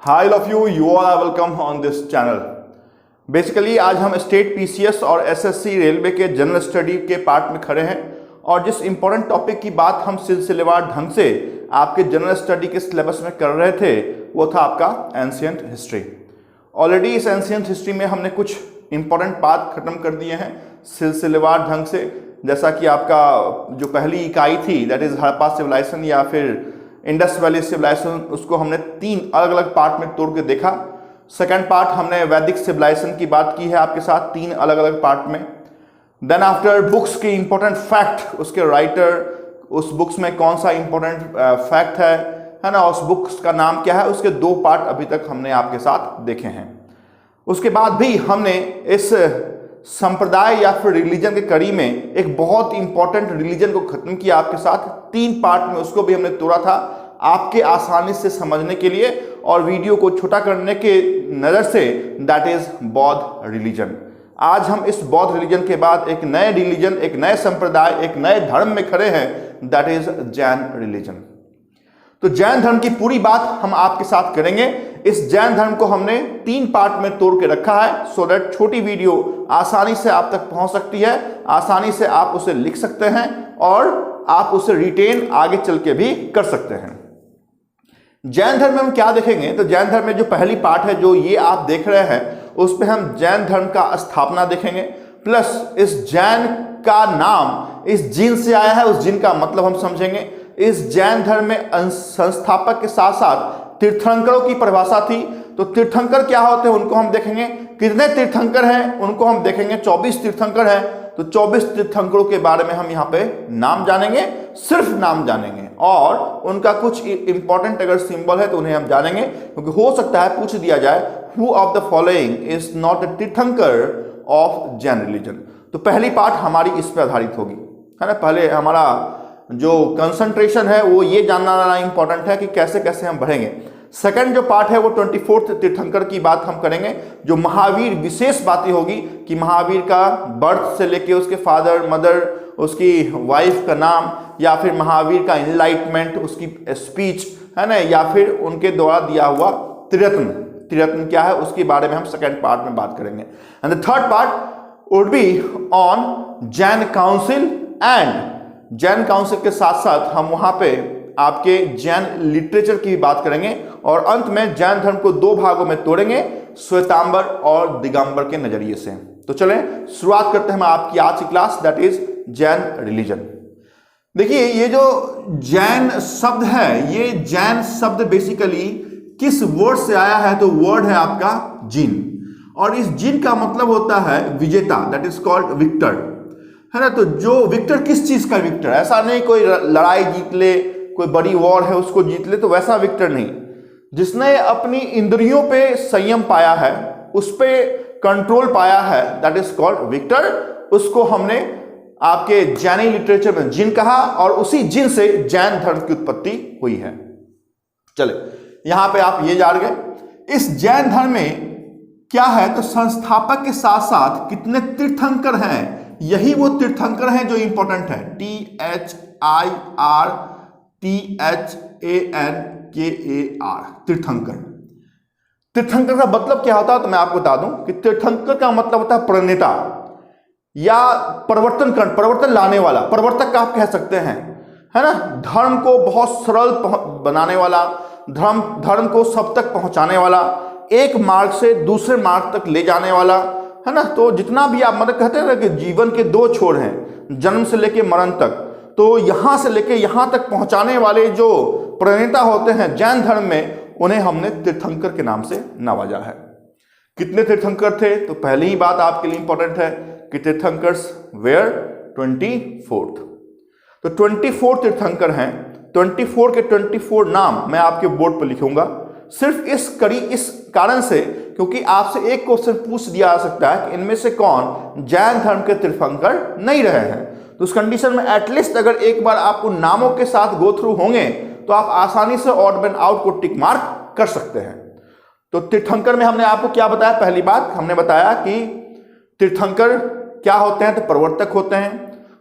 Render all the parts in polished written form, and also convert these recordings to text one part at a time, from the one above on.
Hi all of you, you all are welcome on this channel. Basically आज हम state PCS और SSC railway के general study के part में खड़े हैं और जिस इंपॉर्टेंट टॉपिक की बात हम सिलसिलेवार ढंग से आपके जनरल स्टडी के सिलेबस में कर रहे थे वो था आपका एंशिएंट हिस्ट्री। ऑलरेडी इस एंशिएंट हिस्ट्री में हमने कुछ इंपॉर्टेंट बात खत्म कर दिए हैं सिलसिलेवार ढंग से, जैसा कि आपका जो पहली इकाई थी दैट इज हड़प्पा सिविलाइजेशन या फिर इंडस वैली सिविलाइजेशन, उसको हमने 3 अलग अलग पार्ट में तोड़ के देखा। सेकंड पार्ट हमने वैदिक सिविलाइजेशन की बात की है आपके साथ 3 अलग अलग पार्ट में। देन आफ्टर बुक्स के इंपॉर्टेंट फैक्ट, उसके राइटर, उस बुक्स में कौन सा इंपॉर्टेंट फैक्ट है ना, उस बुक्स का नाम क्या है, उसके 2 पार्ट अभी तक हमने आपके साथ देखे हैं। उसके बाद भी हमने इस संप्रदाय या फिर रिलीजन के कड़ी में एक बहुत इंपॉर्टेंट रिलीजन को खत्म किया आपके साथ 3 पार्ट में, उसको भी हमने तोड़ा था आपके आसानी से समझने के लिए और वीडियो को छोटा करने के नजर से, दैट इज बौद्ध रिलीजन। आज हम इस बौद्ध रिलीजन के बाद एक नए रिलीजन, एक नए संप्रदाय, एक नए धर्म में खड़े हैं, दैट इज जैन रिलीजन। तो जैन धर्म की पूरी बात हम आपके साथ करेंगे। इस जैन धर्म को हमने 3 पार्ट में तोड़ के रखा है सो दैट छोटी वीडियो आसानी से आप तक पहुंच सकती है, आसानी से आप उसे लिख सकते हैं और आप उसे रिटेन आगे चल के भी कर सकते हैं। जैन धर्म में हम क्या देखेंगे, तो जैन धर्म में जो पहली पार्ट है जो ये आप देख रहे हैं, उस पर हम जैन धर्म का स्थापना देखेंगे, प्लस इस जैन का नाम इस जिन से आया है, उस जिन का मतलब हम समझेंगे। इस जैन धर्म में संस्थापक के साथ साथ तीर्थंकरों की परिभाषा थी, तो तीर्थंकर क्या होते हैं उनको हम देखेंगे। कितने तीर्थंकर हैं उनको हम देखेंगे, 24 तीर्थंकर हैं, तो 24 तीर्थंकरों के बारे में हम यहाँ पे नाम जानेंगे, सिर्फ नाम जानेंगे और उनका कुछ इंपॉर्टेंट अगर सिंबल है तो उन्हें हम जानेंगे, क्योंकि हो सकता है पूछ दिया जाए who of the following is not a तीर्थंकर ऑफ जैन रिलीजन। तो पहली पार्ट हमारी इस पर आधारित होगी, है ना। पहले हमारा जो कंसंट्रेशन है वो ये जानना इंपॉर्टेंट है कि कैसे कैसे हम बढ़ेंगे। सेकंड जो पार्ट है वो 24 तीर्थंकर की बात हम करेंगे, जो महावीर विशेष बातें होगी कि महावीर का बर्थ से लेके उसके फादर मदर, उसकी वाइफ का नाम, या फिर महावीर का इनलाइटमेंट, उसकी स्पीच, है ना, या फिर उनके द्वारा दिया हुआ त्रिरत्न क्या है उसके बारे में हम सेकंड पार्ट में बात करेंगे। And the third part would be on Jain council, and Jain council के साथ साथ हम वहां पे आपके जैन लिटरेचर की बात करेंगे और अंत में जैन धर्म को 2 भागों में तोड़ेंगे, श्वेतांबर और दिगंबर के नजरिए से। तो चलें शुरुआत करते हैं आपकी आज की class, that is Jain religion. देखिए ये जो जैन शब्द है, ये जैन शब्द बेसिकली किस वर्ड से आया है, तो वर्ड है आपका जिन, और इस जिन का मतलब होता है विजेता, दैट इज कॉल्ड विक्टर, है ना। तो जो विक्टर किस चीज का विक्टर, ऐसा नहीं कोई लड़ाई जीत ले, कोई बड़ी वॉर है उसको जीत ले, तो वैसा विक्टर नहीं। जिसने अपनी इंद्रियों पे संयम पाया है, उस पे कंट्रोल पाया है, दैट इज कॉल्ड विक्टर। उसको हमने आपके जैनी लिटरेचर में जिन कहा और उसी जिन से जैन धर्म की उत्पत्ति हुई है। चले यहां पे आप ये जान गए इस जैन धर्म में क्या है, तो संस्थापक के साथ साथ कितने तीर्थंकर हैं, यही वो तीर्थंकर हैं जो इंपॉर्टेंट है। THIRTHANKAR तीर्थंकर। तीर्थंकर का मतलब क्या होता है, तो मैं आपको बता दूं कि तीर्थंकर का मतलब होता है प्रणेता या परिवर्तन लाने वाला, प्रवर्तक आप कह सकते हैं, है ना। धर्म को बहुत सरल बनाने वाला, धर्म को सब तक पहुंचाने वाला, एक मार्ग से दूसरे मार्ग तक ले जाने वाला, है ना। तो जितना भी आप मतलब कहते हैं ना कि जीवन के 2 छोर हैं, जन्म से लेके मरण तक, तो यहां से लेके यहां तक पहुंचाने वाले जो प्रणेता होते हैं जैन धर्म में, उन्हें हमने तीर्थंकर के नाम से नवाजा है। कितने तीर्थंकर थे, तो पहली ही बात आपके लिए इंपॉर्टेंट है कि तीर्थंकर्स वेयर 24। तो 24 तीर्थंकर हैं। 24 के 24 नाम मैं आपके बोर्ड पर लिखूंगा, सिर्फ इस कारण से क्योंकि आपसे एक क्वेश्चन पूछ दिया जा सकता है कि इनमें से कौन जैन धर्म के तीर्थंकर नहीं रहे हैं। तो उस कंडीशन में एटलीस्ट अगर एक बार आप उन नामों के साथ गो थ्रू होंगे तो आप आसानी से ऑड मैन आउट को टिक मार्क कर सकते हैं। तो तीर्थंकर में हमने आपको क्या बताया, पहली बात हमने बताया कि तीर्थंकर क्या होते हैं, तो प्रवर्तक होते हैं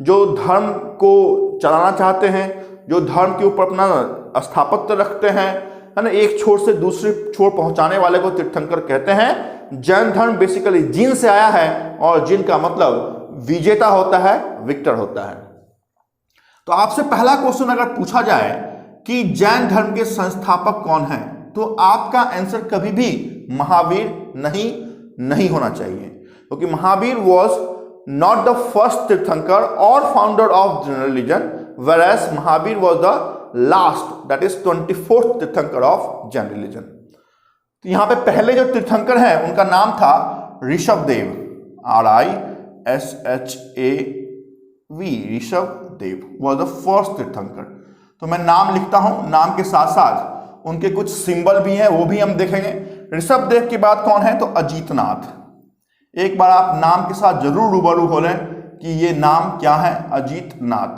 जो धर्म को चलाना चाहते हैं, जो धर्म के ऊपर अपना स्थापत्य रखते हैं, है ना, एक छोर से दूसरे छोर पहुंचाने वाले को तीर्थंकर कहते हैं। जैन धर्म बेसिकली जिन से आया है और जिन का मतलब विजेता होता है, विक्टर होता है। तो आपसे पहला क्वेश्चन अगर पूछा जाए कि जैन धर्म के संस्थापक कौन हैं, तो आपका आंसर कभी भी महावीर नहीं होना चाहिए, क्योंकि Mahavir was not the first तीर्थंकर और founder of Jain religion, whereas Mahavir was the last, that is 24th तीर्थंकर ऑफ जैन रिलीजन। तो यहां पे पहले जो तीर्थंकर हैं उनका नाम था Rishabhdev, RISHAV, Rishabhdev was the first तीर्थंकर। तो मैं नाम लिखता हूं, नाम के साथ साथ उनके कुछ सिंबल भी हैं, वो भी हम देखेंगे। ऋषभदेव के बाद कौन है, तो अजीतनाथ। एक बार आप नाम के साथ जरूर रूबरू हो लें कि ये नाम क्या है, अजीतनाथ,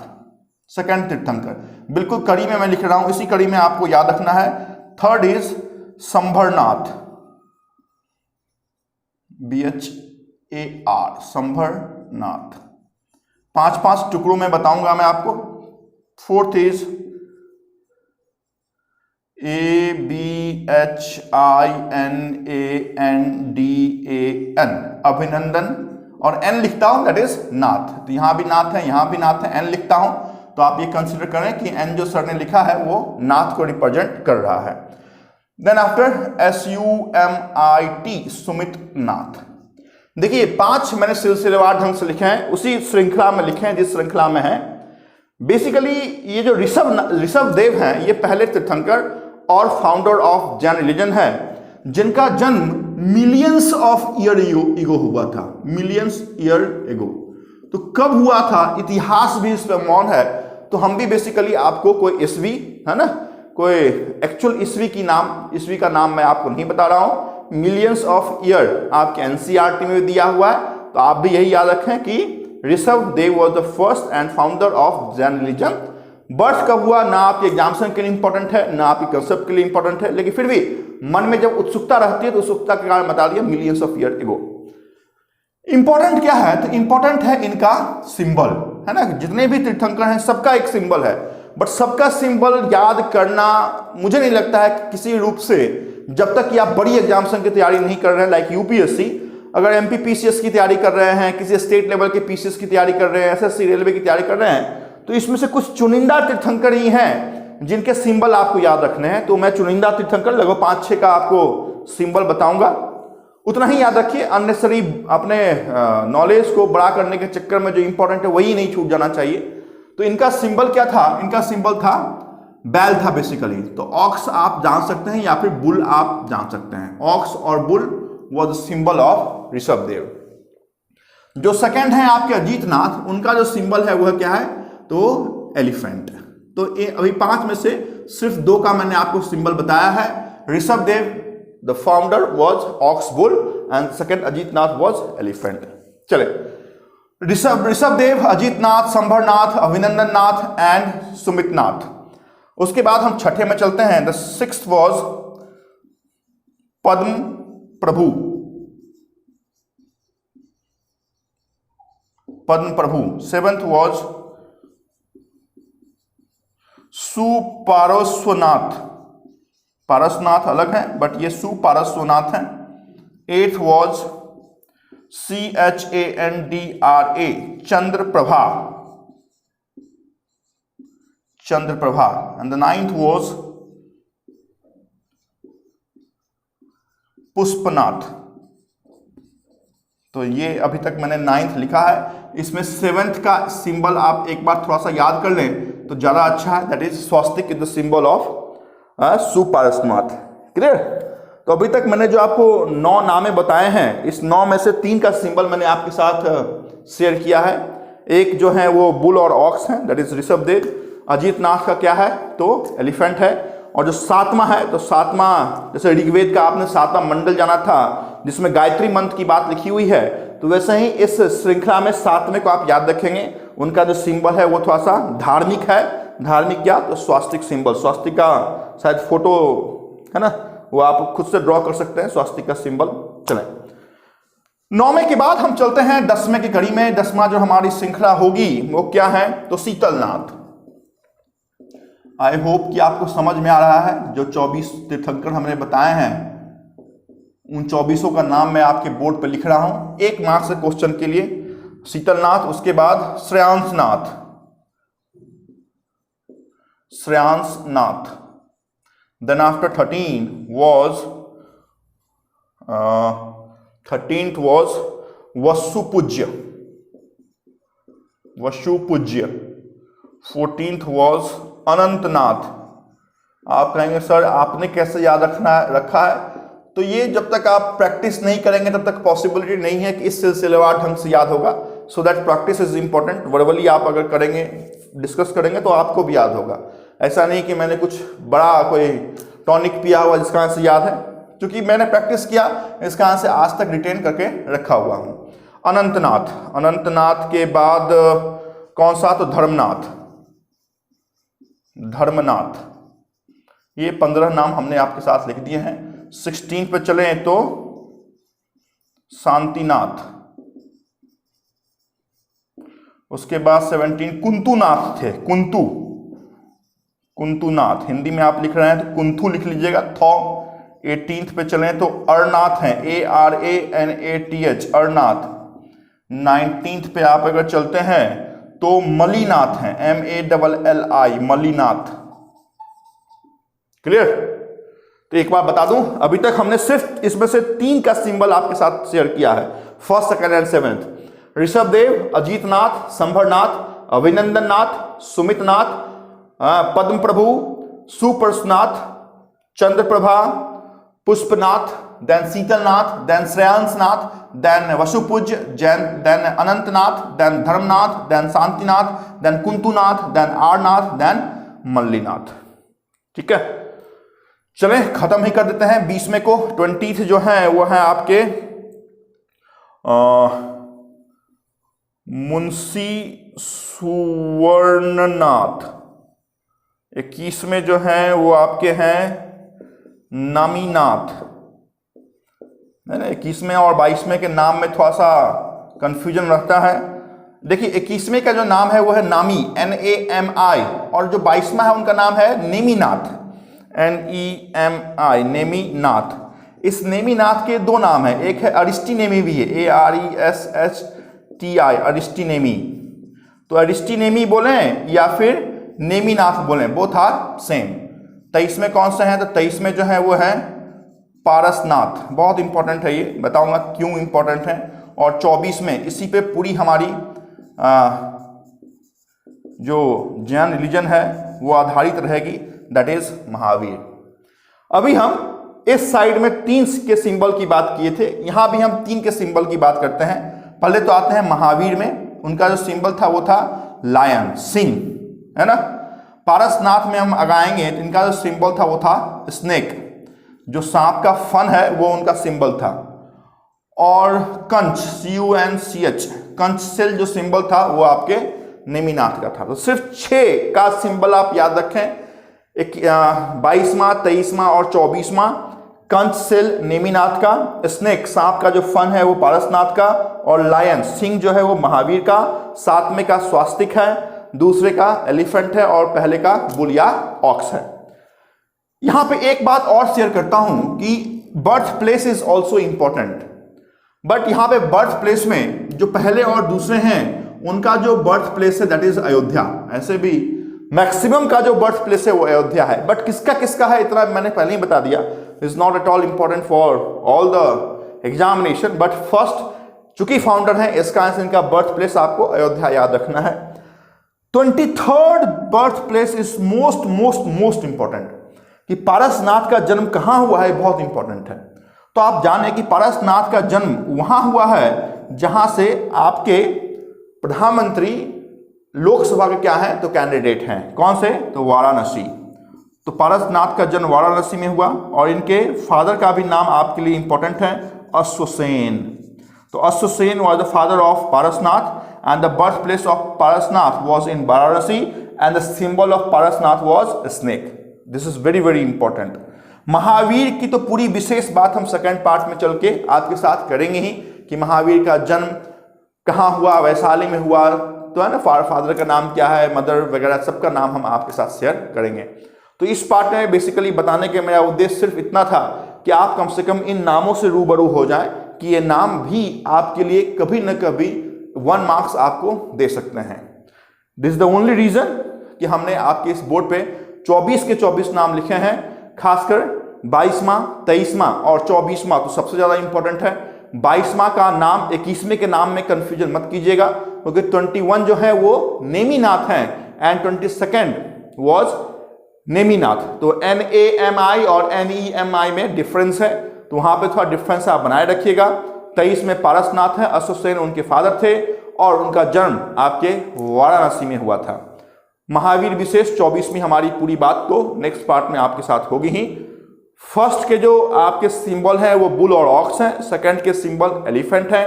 सेकंड तीर्थंकर। बिल्कुल कड़ी में मैं लिख रहा हूं, इसी कड़ी में आपको याद रखना है। Third is Sambharnath, BHAR, Sambharnath. 5-5 टुकड़ों में बताऊंगा मैं आपको। फोर्थ इज ABHINANDAN, अभिनंदन, और एन लिखता हूं दैट इज नाथ। तो यहां भी नाथ है, यहां भी नाथ है, एन लिखता हूं। तो आप ये कंसिडर करें कि एन जो सर ने लिखा है वो नाथ को रिप्रेजेंट कर रहा है। देन आफ्टर SUMIT, सुमित नाथ। देखिए 5 मैंने सिलसिलेवार ढंग से लिखे हैं, उसी श्रृंखला में लिखे हैं जिस श्रृंखला में है। बेसिकली ये जो ऋषभदेव हैं, ये पहले तीर्थंकर और फाउंडर ऑफ जैन रिलीजन है, जिनका जन्म मिलियंस ऑफ ईयर एगो हुआ था, मिलियंस ईयर एगो। तो कब हुआ था, इतिहास भी इस पर मौन है। तो हम भी बेसिकली आपको कोई ईस्वी, है ना, कोई एक्चुअल ईस्वी का नाम मैं आपको नहीं बता रहा हूं। मिलियंस ऑफ ईयर आपके एनसीईआरटी में दिया हुआ है। तो आप भी यही याद रखें कि Rishabhdev was the first and founder of Jain religion. Birth कब हुआ ना आपके एग्जामिनेशन के लिए इंपॉर्टेंट है, ना आपके कंसेप्ट के लिए इंपॉर्टेंट है, लेकिन फिर भी मन में जब उत्सुकता रहती है तो उत्सुकता के कारण बता दिया millions of year ago. Important क्या है, तो इंपॉर्टेंट है इनका सिंबल, है ना। जितने भी तीर्थंकर हैं सबका एक सिंबल है, बट सबका सिंबल याद करना मुझे नहीं लगता है कि किसी रूप से, जब तक कि आप बड़ी एग्जामिनेशन की तैयारी नहीं कर रहे हैं, लाइक यूपीएससी, अगर एमपीपीसीएस की तैयारी कर रहे हैं, किसी स्टेट लेवल के पीसीएस की तैयारी कर रहे हैं, एसएससी रेलवे की तैयारी कर रहे हैं, तो इसमें से कुछ चुनिंदा तीर्थंकर ही हैं जिनके सिंबल आपको याद रखने हैं। तो मैं चुनिंदा तीर्थंकर लगभग 5-6 का आपको सिंबल बताऊंगा, उतना ही याद रखिए। अननेसेसरी अपने नॉलेज को बड़ा करने के चक्कर में जो इंपॉर्टेंट है वही नहीं छूट जाना चाहिए। तो इनका सिंबल क्या था, इनका सिंबल था बैल था बेसिकली। तो ऑक्स आप जान सकते हैं या फिर बुल आप जान सकते हैं। ऑक्स और bull was symbol of Rishabhdev. जो सेकंड है आपके अजीतनाथ, उनका जो सिंबल है वह क्या है, तो एलिफेंट। तो अभी 5 में से सिर्फ 2 का मैंने आपको सिंबल बताया है। Rishabhdev the founder was ox bull and second Ajitnath was elephant. चले, ऋषभदेव, अजीतनाथ, संभरनाथ, अभिनंदन नाथ एंड सुमितनाथ। उसके बाद हम छठे में चलते हैं। The 6th was Padma Prabhu, Padma Prabhu. 7th was Suparshvanath, Parasnath अलग है बट ये सुपार्श्वनाथ है। 8th was CHANDRA, Chandraprabha, Chandraprabha. And the 9th was Pushpanath. तो ये अभी तक मैंने 9th लिखा है। इसमें 7th का सिंबल आप एक बार थोड़ा सा याद कर लें तो ज्यादा अच्छा है, that is swastika is the symbol of Suparshvanath. Clear. तो अभी तक मैंने जो आपको 9 नामे बताए हैं, इस 9 में से 3 का सिंबल मैंने आपके साथ शेयर किया है। एक जो है वो बुल और ऑक्स है, दैट इज ऋषभदेव। अजीतनाथ का क्या है, तो एलिफेंट है। और जो 7वां है, तो 7वां जैसे ऋग्वेद का आपने 7वां मंडल जाना था जिसमें गायत्री मंत्र की बात लिखी हुई है, तो वैसे ही इस श्रृंखला में 7वें को आप याद रखेंगे। उनका जो सिंबल है वो थोड़ा सा धार्मिक है। धार्मिक क्या, तो स्वास्तिक सिंबल। स्वास्तिक का शायद फोटो है ना, वो आप खुद से ड्रॉ कर सकते हैं स्वास्तिक का सिंबल। चलें, 9वें के बाद हम चलते हैं 10वें की कड़ी में। 10वां जो हमारी श्रृंखला होगी वो क्या है, तो शीतलनाथ। आई होप कि आपको समझ में आ रहा है। जो 24 तीर्थंकर हमने बताए हैं उन 24 का नाम मैं आपके बोर्ड पर लिख रहा हूं 1 मार्क्स के क्वेश्चन के लिए। शीतलनाथ, उसके बाद Shreyansnath, then after 13th was Vasupujya, 14th was Anantnath. आप कहेंगे सर आपने कैसे याद रखा है? तो ये जब तक आप प्रैक्टिस नहीं करेंगे तब तक पॉसिबिलिटी नहीं है कि इस सिलसिलेवार ढंग से याद होगा। So that practice is important. Verbally आप अगर करेंगे, डिस्कस करेंगे तो आपको भी याद होगा। ऐसा नहीं कि मैंने कुछ बड़ा कोई टॉनिक पिया हुआ जिसका आंसर याद है, क्योंकि मैंने प्रैक्टिस किया, इसका आंसर आज तक रिटेन करके रखा हुआ हूं। अनंतनाथ, अनंतनाथ के बाद कौन सा? तो धर्मनाथ, ये 15 नाम हमने आपके साथ लिख दिए हैं। 16 पे चले तो शांतिनाथ, उसके बाद 17 कुंतुनाथ थे, कुंतुनाथ हिंदी में आप लिख रहे हैं तो कुंथु लिख लीजिएगा। 18 पे चले तो अरनाथ हैं, ARANATH, अरनाथ। 19 पे आप अगर चलते हैं तो मलीनाथ हैं, MALLI, मलीनाथ। क्लियर? तो एक बार बता दूं, अभी तक हमने सिर्फ इसमें से 3 का सिंबल आपके साथ शेयर किया है, 1st, 2nd and 7th। Rishabhdev, Ajitnath, Sambharnath, Abhinandannath, Sumitnath, Padma Prabhu, Suparshnath, Chandraprabha, Pushpanath, then Sheetalnath, then Shreyansnath, then Vasupujya, then Anantnath, then Dharmnath, then Shantinath, then Kuntunath, then Aarnath, then Mallinath. ठीक है, चलें खत्म ही कर देते हैं 20वें को। 20th जो है वो है आपके मुंशी सुवर्णनाथ। 21वें जो है वो आपके हैं नामीनाथ। 21वें और 22वें के नाम में थोड़ा सा कंफ्यूजन रहता है। देखिए 21वें का जो नाम है वो है नामी, NAMI, और जो 22वां है उनका नाम है नेमीनाथ, NEMI, नेमीनाथ। इस नेमीनाथ के 2 नाम है, एक है अरिस्टीनेमी भी है, ARESHTI, अरिस्टीनेमी। तो अरिस्टीनेमी बोलें या फिर नेमीनाथ बोलें, बोथ आर सेम। 23 में कौन सा है? तो 23 में जो है वो है पारसनाथ। बहुत इंपॉर्टेंट है, ये बताऊंगा क्यों इंपॉर्टेंट है। और 24 में इसी पे पूरी हमारी जो जैन रिलीजन है वो आधारित रहेगी, दैट इज महावीर। अभी हम इस साइड में 3 के सिंबल की बात किए थे, यहां भी हम 3 के सिंबल की बात करते हैं। पहले तो आते हैं महावीर में, उनका जो सिंबल था वो था लायन, सिंह, है ना। पारसनाथ में हम आगाएंगे तो इनका जो सिंबल था वो था स्नेक, जो सांप का फन है वो उनका सिंबल था। और कंच, CUNCH, कंच सेल जो सिंबल था वो आपके नेमीनाथ का था। तो सिर्फ 6 का सिंबल आप याद रखें, 22वां, 23वां और 24वां। कंच सेल नेमीनाथ का, स्नेक सांप का जो फन है वो पारसनाथ का, और लायन सिंह जो है वो महावीर का। 7वें का स्वास्तिक है, दूसरे का एलिफेंट है और पहले का बुल या ऑक्स है। यहां पे एक बात और शेयर करता हूं कि birth place is also important, but यहां पे बर्थ प्लेस में जो पहले और दूसरे हैं उनका जो बर्थ प्लेस है दैट इज अयोध्या। ऐसे भी मैक्सिमम का जो बर्थ प्लेस है वो अयोध्या है, बट किसका किसका है इतना मैंने पहले ही बता दिया, is not at all important for all the examination. But first चूंकि फाउंडर है, इसका आंसर इनका बर्थ प्लेस आपको अयोध्या याद रखना है। 23rd birth place is most important, कि पारसनाथ का जन्म कहां हुआ है, बहुत इंपॉर्टेंट है। तो आप जाने कि पारसनाथ का जन्म वहां हुआ है जहां से आपके प्रधानमंत्री लोकसभा के क्या है तो कैंडिडेट हैं, कौन से? तो वाराणसी। तो पारसनाथ का जन्म वाराणसी में हुआ, और इनके फादर का भी नाम आपके लिए इंपॉर्टेंट है, अश्वसेन। तो Ashvasena was the father of Parasnath, and the birthplace of Parasnath was in Varanasi, and the symbol of Parasnath was a snake. This is very important. Mahavir की तो पूरी विशेष बात हम सेकंड पार्ट में चल के आपके साथ करेंगे ही, कि महावीर का जन्म कहाँ हुआ, वैशाली में हुआ, तो है ना, फादर का नाम क्या है, मदर वगैरह सबका नाम हम आपके साथ शेयर करेंगे। तो इस पार्ट में बेसिकली बताने के मेरा उद्देश्य सिर्फ इतना था कि आप कम से कम इन नामों से रूबरू हो जाएं कि ये नाम भी आपके लिए कभी न कभी 1 मार्क्स आपको दे सकते हैं। This is the only reason कि हमने आपके इस बोर्ड पे 24 के 24 नाम लिखे हैं, खासकर 22वां, 23वां और 24वां तो सबसे ज्यादा इंपॉर्टेंट है। 22वां का नाम 21वें के नाम में कंफ्यूजन मत कीजिएगा, क्योंकि 21 जो है वो नेमिनाथ है एंड 22nd वाज नेमिनाथ। तो NAMI और NEMI में डिफरेंस है, तो वहां पे थोड़ा डिफरेंस आप बनाए रखिएगा। 23 में पारसनाथ है, अशोक सेन उनके फादर थे और उनका जन्म आपके वाराणसी में हुआ था। महावीर विशेष 24वीं हमारी पूरी बात तो नेक्स्ट पार्ट में आपके साथ होगी ही। फर्स्ट के जो आपके सिंबल है वो बुल और ऑक्स हैं, सेकंड के सिंबल एलिफेंट है,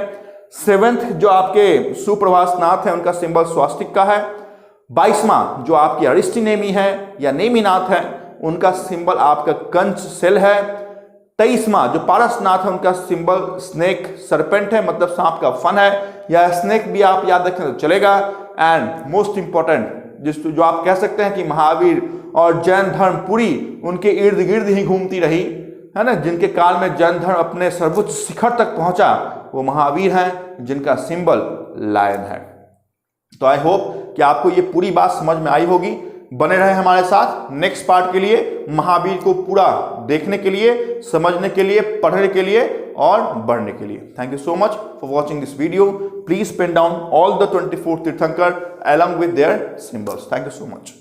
7th जो आपके सुप्रभाष नाथ है उनका सिंबल स्वास्तिक का है, 22वां जो आपकी अरिस्टिनेमी है या नेमिनाथ है उनका सिंबल आपका कंच सेल है, 23वां जो पारसनाथ है उनका सिंबल स्नेक सरपेंट है, मतलब सांप का फन है, या स्नेक भी आप याद रखें तो चलेगा। एंड मोस्ट इंपॉर्टेंट जो आप कह सकते हैं कि महावीर और जैन धर्म पूरी उनके इर्द गिर्द ही घूमती रही है ना, जिनके काल में जैन धर्म अपने सर्वोच्च शिखर तक पहुंचा, वो महावीर हैं जिनका सिंबल लायन है। तो आई होप कि आपको ये पूरी बात समझ में आई होगी। बने रहे हमारे साथ नेक्स्ट पार्ट के लिए, महावीर को पूरा देखने के लिए, समझने के लिए, पढ़ने के लिए और बढ़ने के लिए। Thank you so much for watching this video. Please pen down all the 24 tirthankar along with their symbols. Thank you so much.